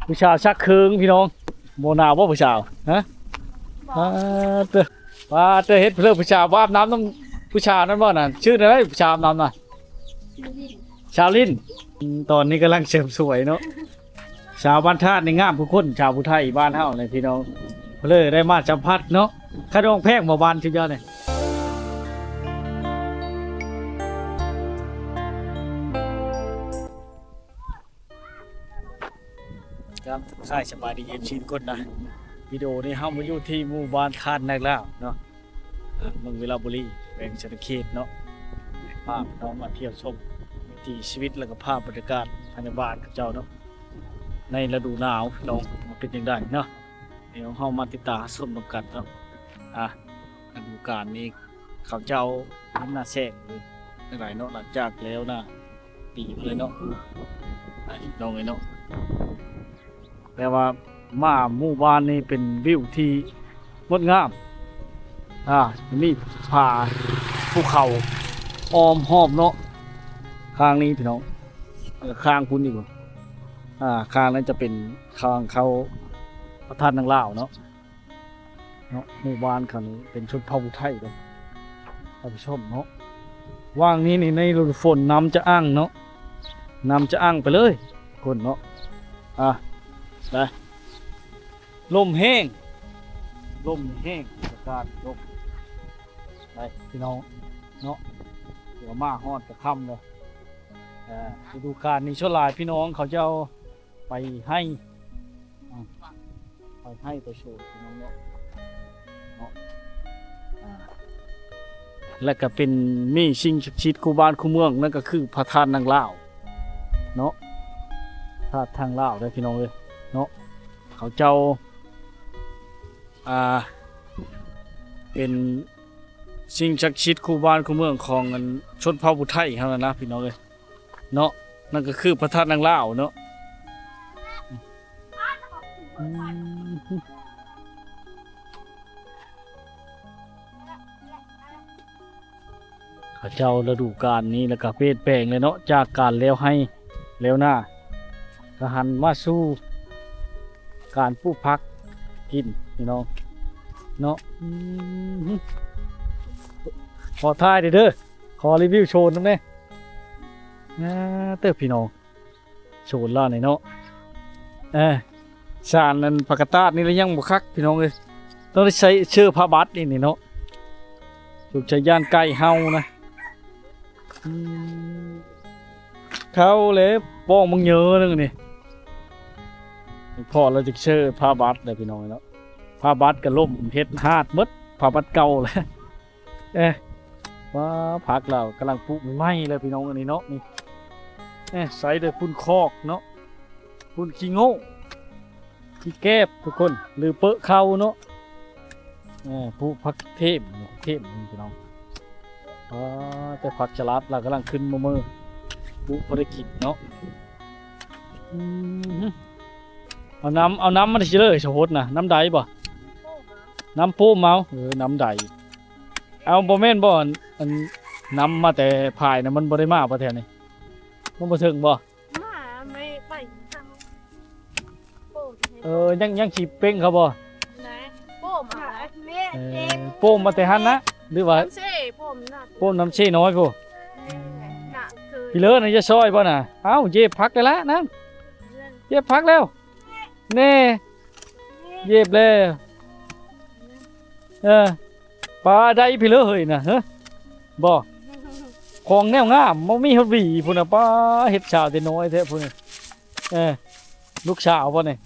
ผู้ชายชักเคืองพี่น้องโมนาว่าผู้ชายฮะเตอเตอเฮ็ดเพื่อผู้ชายว่าน้ำต้องผู้ชายนั่นบ่น่ะชื่ออะไรผู้ชายน้ำน่ะชาวลินตอนนี้กำลังเสริมสวยเนาะชาวบ้านธาตุในงามผู้คนชาวผู้ไทยบ้านเฮาเลยพี่น้องเลยได้มาสัมผัสเนาะข้าดองแพงหมู่บ้านชุดยอดเลยครับใช่สบายดีเอ็มชีนคนนะวิดีโอนี้เฮามาอยู่ที่หมู่บ้านคาดนักแล้วเนาะเมืองเวลาบุรีเป็นเศรษฐกิจเนาะภาพน้องมาเที่ยวชมวิถีชีวิตแล้วก็ภาพบรรยากาศภายในบ้านกับเจ้าเนาะในฤดูหนาวน้องมาเป็นยังไงเนาะเดี๋ยวเฮามาติดตามชมกันเนาะฤดูกาลนี้เขาเจ้าน้ำหน้าแซงเลยหลายเนาะหลังจากแล้วนะปีเลยเนาะน้องเลยเนาะแปลว่ามาหมู่บ้านนี้เป็นวิวที่งดงามมีผาภูเขาอ้อมหอบเนาะข้างนี้พี่น้องข้างคุณดีกว่าข้างนั้นจะเป็นข้างเขาพระธาตุนางลาวเนาะหมู่บ้านเขานี้เป็นชนเผ่าไทยเลยท่านผู้ชมเนาะว่างนี้นี่ในฤดูฝนน้ำจะอ้างเนาะน้ำจะอ้างไปเลยคนเนาะได้ลมแห้งอากาศลมไปพี่น้องเนาะเดี๋ยวมาฮอดกับค่ำเลยฤดูกาลนี้ช่วงหลายพี่น้องเขาจะเอาไปให้ไปโชว์พี่น้องเนาะและก็เป็นมีสิ่งศักดิ์สิทธิ์คู่บ้านคู่เมืองนั่นก็คือพระธาตุนางลาวเนาะธาตุทางลาวได้พี่น้องเลยเนาะเขาเจ้าเป็นสิ่งศักดิ์สิทธิ์คู่บ้านคู่เมืองของชนเผ่าผู้ไทยเขานะพี่น้องเลยเนาะนั่นก็คือพระธาตุนางลาวเนาะเขาเจ้าฤดูกาลนี้แล้วก็เปลี่ยนแปลงเลยเนาะจากการแล้วให้แล้วหน้าก็หันมาสู่การปลูกผักกินพี่น้องเนาะขอถ่ายเด้อขอรีวิวโชว์น้ำเนี่ยเต้อพี่น้องโชว์ล่าหน่อยเนาะชาญนั้นปากกาตาดนี่แล้วยังบุคักพี่น้องเลยต้องได้ใช้เชือกผ้าบัดนี่เนาะถูกใจย่านไก่เฮานะเขาเลยป้องมึงเยอะนึงนี่พอเราจะเชื่อผ้าบัดเลยพี่น้องเนาะผ้าบัดกับล่มเฮ็ดหาดมดผ้าบัดเก่าเลยว่าพักเรากำลังปลูกไม้เลยพี่น้องอันนี้เนาะนี่ใส่ด้วยพุ่นคอกเนาะพุ่นขี้โง่ขี้แก้บทุกคนหรือเปอะเข้าเนาะผู้พักเทพพี่น้องแต่ผักฉลาดเรากำลังขึ้นมือบุภารกิจเนาะเอาน้ำมันจะเลยสะพดนะน้ำใดบ่น้ำปูเมาน้ำใดเอาบ่แม่นบ่อันน้ำมาแต่ภายนะมันบ่ได้มาประเทศนี้มันบ่ถึงบ่ไม่ไปยังฉีเป้งเขาบ่โป้มาแต่หันนะหรือว่าโป้น้ำเช่น้อยกูพี่เลิศนี่จะซอยป่ะน่ะเอ้าเย็บพักได้แล้วนะเย็บพักแล้วเน่เย็บแล้วปลาได้พี่เลิศเฮ้ยนะบ่ของแนวงามมันมีฮอดหวีพุ่นน่ะปลาเห็ดชาวแต่น้อยแท้พุ่นลูกสาวป่ะนี่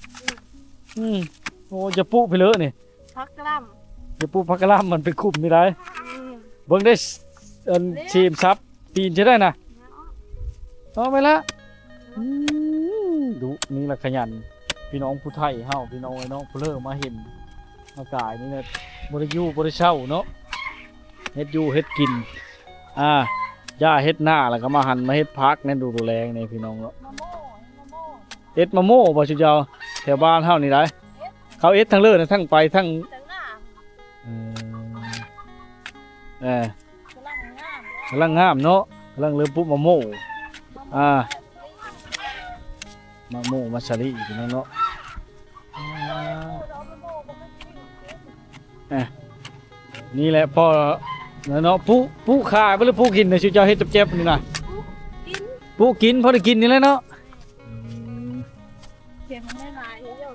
โอ้จะปุ๊พี่เลิศนี่พักกล้ำจะปุ๊พักกล้ำมันเป็นคุ้มนี่ได้เบิ่งได้ชีมซับปีนใช่ได้นะเอาไปละดูนี่ละขยันพี่น้องผู้ไทยเฮาพี่น้องไอ้น้องผู้เลิศมาเห็นมากายนี่นะบริยูบริเช่าเนาะเฮ็ดยูเฮ็ดกินย่าเฮ็ดหน้าแล้วก็มาหั่นมาเฮ็ดพักนั่นดูแลงนี่พี่น้องเนาะเอ็ดมะโม่บ่ชุเจ้าแถวบ้านเฮานี่ได้เขาเอ็ดทั้งเลิศทั้งไปทั้งกำลังงามเนาะกำลังเริ่มปุ๊บมะโม่ มะม่วงมัสลีพี่น้องเนาะนี่แหละพ่อเนาะผู้ขายบ่หรือผู้กินน่ะชื่อเจ้าเฮ็ดเจ็บๆนี่น่ะ กิน ผู้กินพอได้กินนี่แหละเนาะ เข็มไม่ลายเยอะ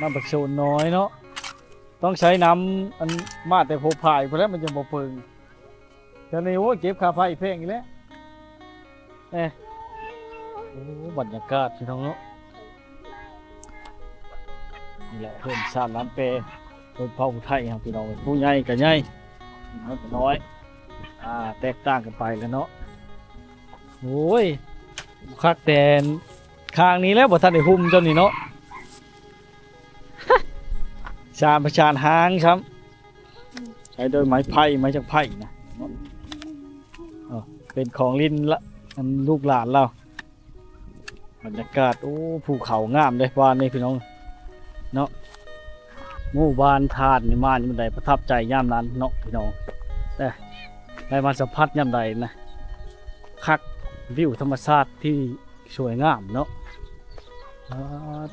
น้ำบักโซนน้อยเนาะต้องใช้น้ำอันมาแต่โพพายพอแล้วมันจะบ่เพิงจะนี่โอ้เก็บค่าไฟแพงอีกแล้วโอ้บรรยากาศพี่น้องเนาะนี่แหละเพิ่มชาติน้ำเปรเพิ่มเผ่าไทยครับพี่น้องผู้ใหญ่กับใหญ่น้อยกับน้อยแตกต่างกันไปแล้วเนาะโอ้ยคักแต่ข้างนี้แล้วบ่ทันได้หุ้มเจ้านี่เนาะ ชาญประชานหางครับใช้โดยไม้ไผ่ไม้จากไผ่นะเป็นของลิ้นละอันลูกหลานเราบรรยากาศโอ้ภูเขางามเลยบ้านนี้พี่น้องเนาะหมู่บ้านทานนี่มานี่มันได้ประทับใจย่ามนั้นเนาะพี่น้องได้มาสัมผัสย่ามใดนะคักวิวธรรมชาติที่สวยงามเนาะ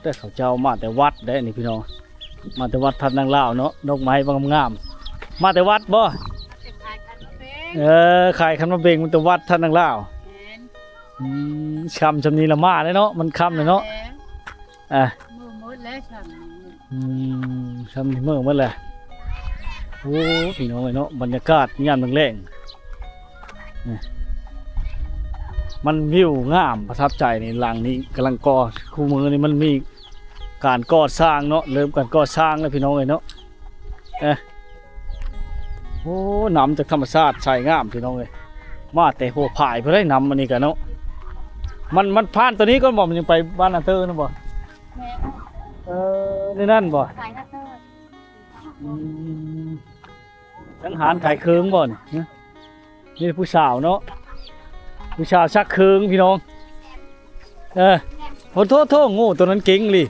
แต่เขาเจ้ามาแต่วัดได้นี่พี่น้องมาแต่วัดทัดนางลาวเนาะดอกไม้บางงามมาแต่วัดบ่ เข็มขายกันเป็น ขายคันมะเบงมันแต่วัดทัดนางลาวคำจำนี้ละมาเลยเนาะมันคำเลยเนาะมือมดแล้วฉัน คำนี้เมื่อมันแหละโอ้พี่น้องเนาะบรรยากาศงามแรงมันวิวงามประทับใจในหลังนี้กำลังก่อคู่มือนี่มันมีการก่อสร้างเนาะเริ่มการก่อสร้างแล้วพี่น้องเนาะโอ้น้ำจากธรรมชาติใช่งามพี่น้องเลยมาแต่หัวผายเพื่อได้น้ำมันนี่กันเนาะมันผ่านตัวนี้ก็บอกมันยังไปบ้านนาเตอร์นะบ่นี่นั่นบ่ ขายนักเตอร์ ทั้งหารขายเคืองบ่นี่ผู้สาวเนาะผู้สาวชักเคืองพี่น้องโทษโง่ตัวนั้นเก่งเลย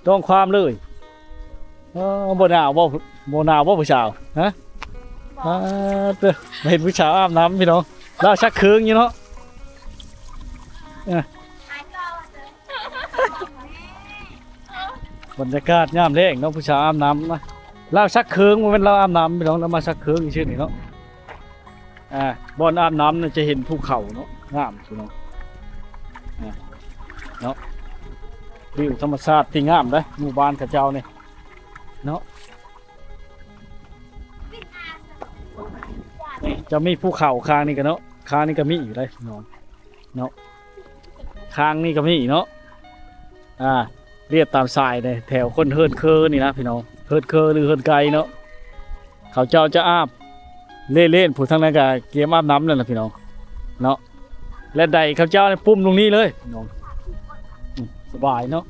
ต้องความเลยบ่หนาวบ่ผู้สาวฮะเห็นผู้สาวอาบน้ำพี่น้องแล้วชักเคืองอยู่เนาะบรรยากาศงามแรงเนาะผู้สาวอาบน้ำนะเราชักเคืองมันเป็นเราอาบน้ำพี่น้องเรามาชักเคืองอีกชื่อนี่เนาะบ่อนอาบน้ำเนี่ยจะเห็นภูเขาเนาะงามพี่น้องเนาะวิวธรรมชาติที่งามเลยหมู่บ้านข้าเจ้าเนี่ยเนาะจะมีภูเขาคางนี่กันเนาะคางนี่ก็มีอยู่เลยเนาะคางนี่ก็มีเนาะเรียบตามทรายเลยแถวคนเฮิร์นเคอนี่นะพี่น้องเฮิร์นเคอหรือเฮิร์นไกเนาะเขาเจ้าจะอาบเล่นผู้ทั้งนั้นก็เกมอาบน้ำนั่นแหละพี่น้องเนาะและใดเขาเจ้าเนี่ยปุ่มตรงนี้เลยพี่น้องสบายเนาะ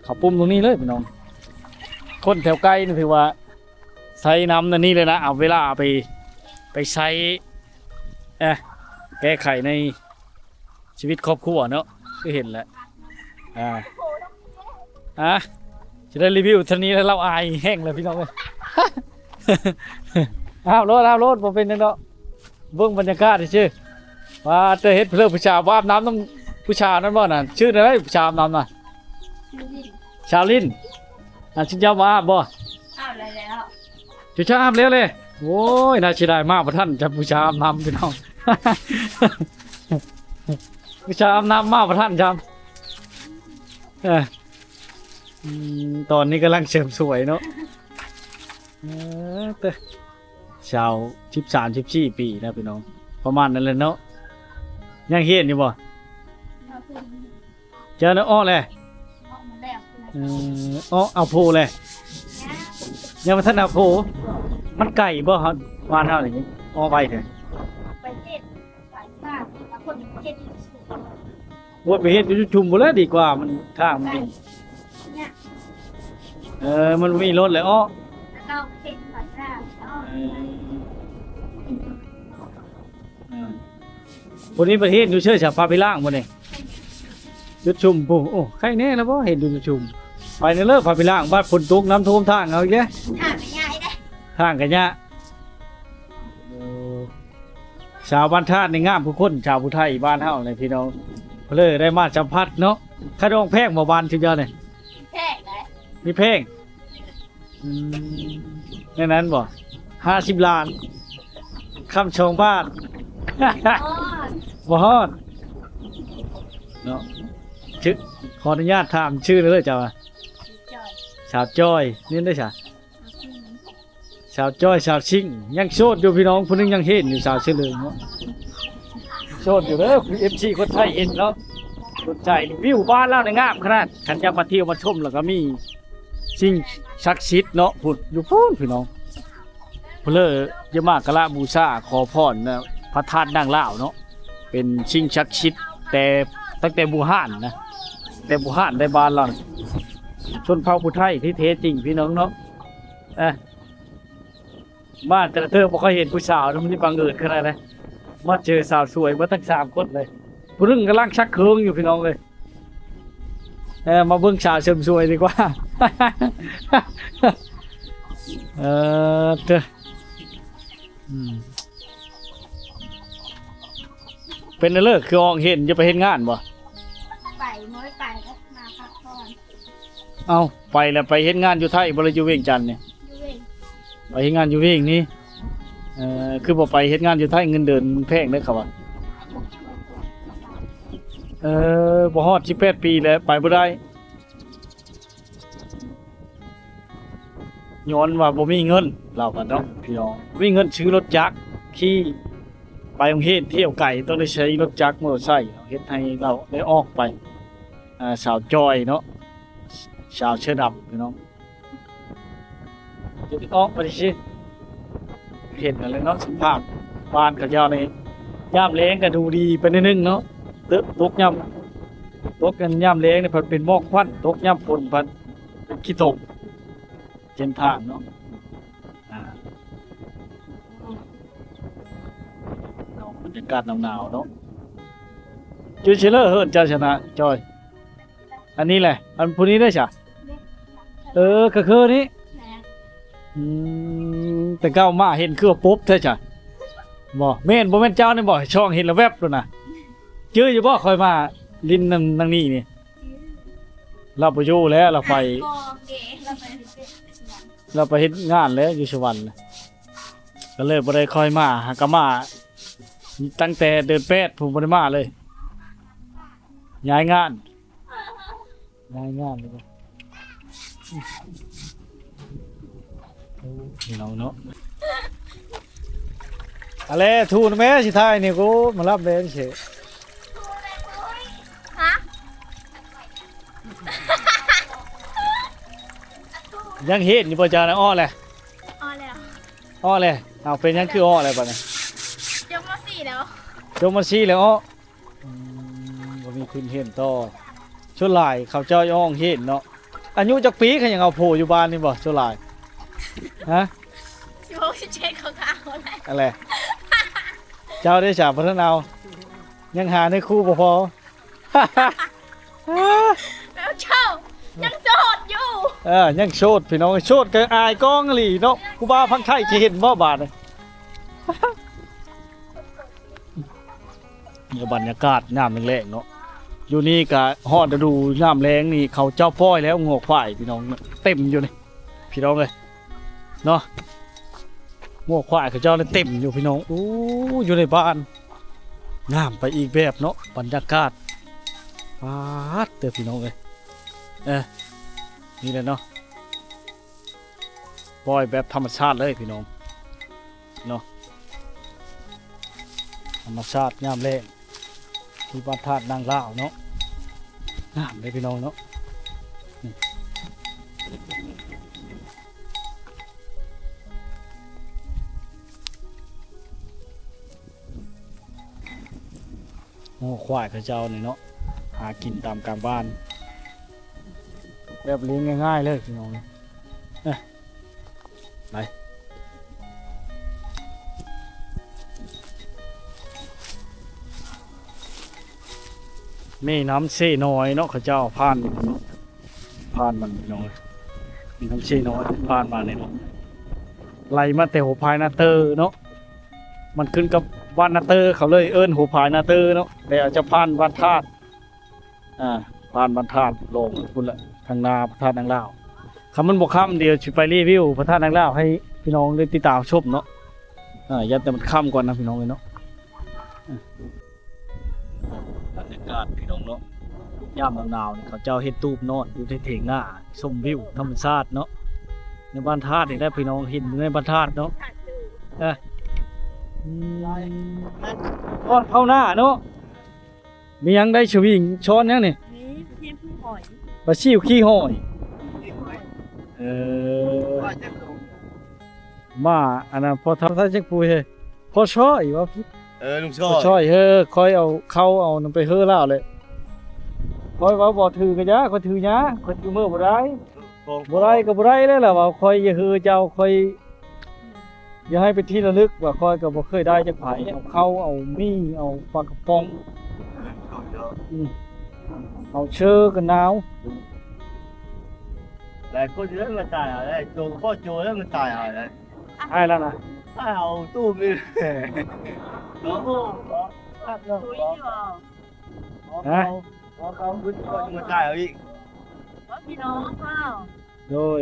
เขาปุ่มตรงนี้เลยพี่น้องคนแถวใกล้นี่ถือว่าใช้น้ำนั่นนี่เลยนะเอาเวลาไปใช้แก้ไขในชีวิตครอบครัวเนาะก็เห็นแหละจะได้รีวิวทีนี้แล้วเราอายแห้งเลยพี่น้องเลย รถผมเป็นยังเนาะเบื้องบรรยากาศชื่อว่าจะเห็นเพื่อนผู้ชายว่าน้ำต้องผู้ชายนั่นบ่น่ะชื่ออะไรผู้ชายน้ำน่ะชาลินชื่อเจ้าว่าบ่อ้าวอะไรแล้วชื่อชาอาบแล้วเลยโอ้ยน่าเสียดายมากพระท่านจะผู้ชายน้ำพี่น้อง ผู้ชายน้ำมากพระท่านจำตอนนี้กำลังเสริมสวยเนาะชาว13-14 ปีนะพี่น้องประมาณนั้นเลยเนาะยังเห็นอยู่บ่เจอแล้วอ้อเลยเอาโพเลยยังมาท่านเอาโพมันไก่บ่ครับวานเท่าอย่างนี้อ้อไปเถอะไปเฮ็ดไปบ้านแล้วคนเฮ็ด ว่าไปเฮ็ดอยู่ชุมบ่แล้วดีกว่ามันทางมันมันมีรถเลยอ้อเราเฮ็ดไปบ้านคนนี้ประเทศอยู่เชื่อชาวพาไปล่างบ่นี่ยุดชุมปุ๊โอ้ใครแน่แล้วบ่เห็นอยู่ชุมไปในเลิกพาไปล่างบ้านฝนตกน้ำท่วมทางเอาอีกแล้วทางก็ยากได้ทางก็ยาก ชาวบ้านธาตุในงามผู้คนชาวผู้ไทยบ้านเฮาเลยพี่น้องเพิ่นเลยได้มาสัมผัสเนาะขนมแพงบ่บ้านชื่อยอดนี่ แพงเลย มีเพลงในนั้นบ่50 ล้านคำชงบ้าน อ๋อ บ่ฮอดเนาะชื่อขออนุญาตถามชื่อเลยเจ้าว่า จอย สาวจ้อยนี่ได้จ้ะสาวจ้อยสาวชิงยังโสดอยู่พี่น้องผู้หนึงยังเห็นอยู่สาวเฉลิมเนาะโสดอยู่เด้อ FC คนไทยเห็นเนาะสนใจวิวบ้านเราในงามขนาดคันอยากมาเที่ยวมาชมแล้วก็มีสิ่งศักดิ์สิทธิ์เนาะพุ่นอยู่พุ่นพี่น้องเพิ่นเลยจะมากราบูชาขอพรนะพระธาตุนางลาวเนาะเป็นสิ่งศักดิ์สิทธิ์แต่ตั้งแต่บูฮานนะแต่บูฮานได้บ้านเราชนเผ่าผู้ไทยที่แท้จริงพี่น้องเนาะบ้านแต่ละเธอบ่เคยเห็นผู้สาวมันนี่บังเอิญขนาดไหนมาเจอสาวสวยมาทั้ง3 คนเลยผู้หนึงกำลังชักเคิงอยู่พี่น้องเลยมาเบิ่งสาวเสริมสวยดีกว่า เด้อเป็นเลิกคือออกเห็นจะไปเฮ็ดงานบ่ ไปม้อยไปแล้วมาพักผ่อน เอาไปแล้วไปเฮ็ดงานอยู่ไทยบ่ได้อยู่เวียงจันทน์นี่ อยู่เอง ไปเฮ็ดงานอยู่เวียงนี่คือบ่ไปเฮ็ดงานอยู่ไทยเงินเดือนแพงเด้อครับว่าบ่ฮอด18 ปีแล้วไปบ่ได้ย้อนว่าบ่มีเงินเราก็เนาะพี่น้องมีเงินซื้อรถจักรขี่ไปโรงเรียนเที่ยวไกลต้องได้ใช้รถจักรมอเตอร์ไซค์เฮ็ดให้เราได้ออกไปสาวจอยเนาะสาวเชื้อดำพี่น้องจะได้ออกไปสิเห็นกันเลยเนาะสภาพบ้านเขาเจ้านี่ยามแล้งก็ดูดีไปนิดนึงเนาะตกยามตกกันยามแล้งนี่เพิ่นเป็นหมอกควันตกยามฝนเพิ่นเป็นขี้ตกเส้นทางเนาะบรรยากาศหนาวๆเนาะจูเชลเลอร์เฮิร์นเจ้าชนะจอยอันนี้แหละอันผู้นี้ได้จ้ะก็คือนี้ นะ แต่เก้ามาเห็นคือปุ๊บเท่จ้ะบ่แม่นบ่แม่นเจ้านี่บ่ช่องเห็นแล้วแวบแล้วนะเจออยู่บ่ค่อยมาลิ้นนั่งนี่นี่เราไปอยู่แล้วเราไป กอเก๋เราไปเรื่อย เราไปเฮ็ดงานแล้วอยู่สวรรค์ก็เลยบ่ได้ค่อยมาหากะมาตั้งแต่เดือน8ผมบ่ได้มาเลยย้ายงานเลยนี่น้องเนาะอะไรทูนแม่สิทายนี่กูมารับเบนเฉย ฮะ ยังเฮ็ดอยู่บ่จ้านะอ้อแหละ อ๋อแล้ว อ้อแหละเอาเป็นยังคืออ้อแหละบัดนี้ ยกมา4แล้ว จงมาชี้แล้วอ้อบ่มีคุณเห็นต่อชวนหลายเขาเจ้าย่องเห็นเนาะอายุจักปีเขายังเอาโผล่อยู่บ้านนี่บ่ชวนหลายฮะ 16 17เขาเอาอะไร อะไรเจ้าได้ฉาบพัฒนายังหาในคู่บ่พอ แล้วเช่ายังโสดอยู่ ยังโชดพี่น้องโชดก็อายกองอีหลีเนาะกูบ้าพังไทยสิเห็นบ่บาดนี่ นี่บรรยากาศน้ำแรงๆเนาะอยู่นี่ก็ฮอดฤดูน้ำแรงนี่เขาเจ้าป้อยแล้วงอกควายพี่น้องเต็มอยู่นี่พี่น้องเลยเนาะงอกควายเขาเจ้าเลยเต็มอยู่พี่น้องอู้อยู่ในบ้านงามไปอีกแบบเนาะบรรยากาศปาดเด้อพี่น้องเลยนี่แหละเนาะปล่อยแบบธรรมชาติเลยพี่น้องเนาะธรรมชาติงามแรงที่บ้านธาตุนางลาวเนาะงามเลยพี่น้องเนาะโอ้ควายเขาเจ้านี่เนาะหากินตามกลางบ้านแบบเลี้ยงง่ายๆเลยพี่น้องไปมีน้ำเซ่น้อยเนาะเขาเจ้าผ่านเนาะผ่านมันพี่น้องมีน้ำเซ่น้อยผ่านมาเนี่ยเนาะไหลมาแต่หัวพายนาเตอร์เนาะมันขึ้นกับ บ้านนาเตอร์เขาเลยเอิ้นหูผายนาเตอร์เนาะแต่อาจจะผ่านบ้านธาตุผ่านบ้านธาตุลงพุ่นละทางนาพระธาตุนางลาวคำมันบ่ค่ำเดียวสิไปรีวิวพระธาตุนางลาวให้พี่น้องได้ติดตามชมเนาะยันแต่มันค่ำก่อนนะพี่น้องเลยเนาะบรรยากาศพี่น้องเนาะยามหนาวๆนี่เขาเจ้าเฮ็ดตูบนอนอยู่ที่เถียงหน้าชมวิวธรรมชาติเนาะในบ้านธาตุนี่ได้พี่น้องเห็นอยู่ในบ้านธาตุเนาะก้อนเข้าหน้าเนาะมียังได้ชวิงช้อนยังนี่ นี่เทียมผู้หอย ปลาชิวขี้ห้อยมาอันนั้นพอทำท่าเช็คปุยเฮ้ยพอช่อยว่าพี่ ลุงช พ อ อบ ช่อยเฮ้อคอยเอาเข้าเอานำไปเฮ้อแล้วเลยคอยว่าบ่ถือกันยะคอยถือยะคอยถือมือบ่ได้บ่ได้ก็บ่ได้แล้วล่ะว่าคอยอย่าฮือเจ้าคอยอย่าให้เป็นที่ระลึกว่าคอยก็บ่เคยได้จักไผเอาเข้าเอามีเอาปลากระป๋องเอาเชือกันหนาว lại có đứa mà tài ở đây chùa có chùa đó mà tài ở đây ให้แล้วนะ ai hầu tu mi đó đó ตุยนี่บ่ có mà tài ở đi ว่าพี่น้องเปล่า โดย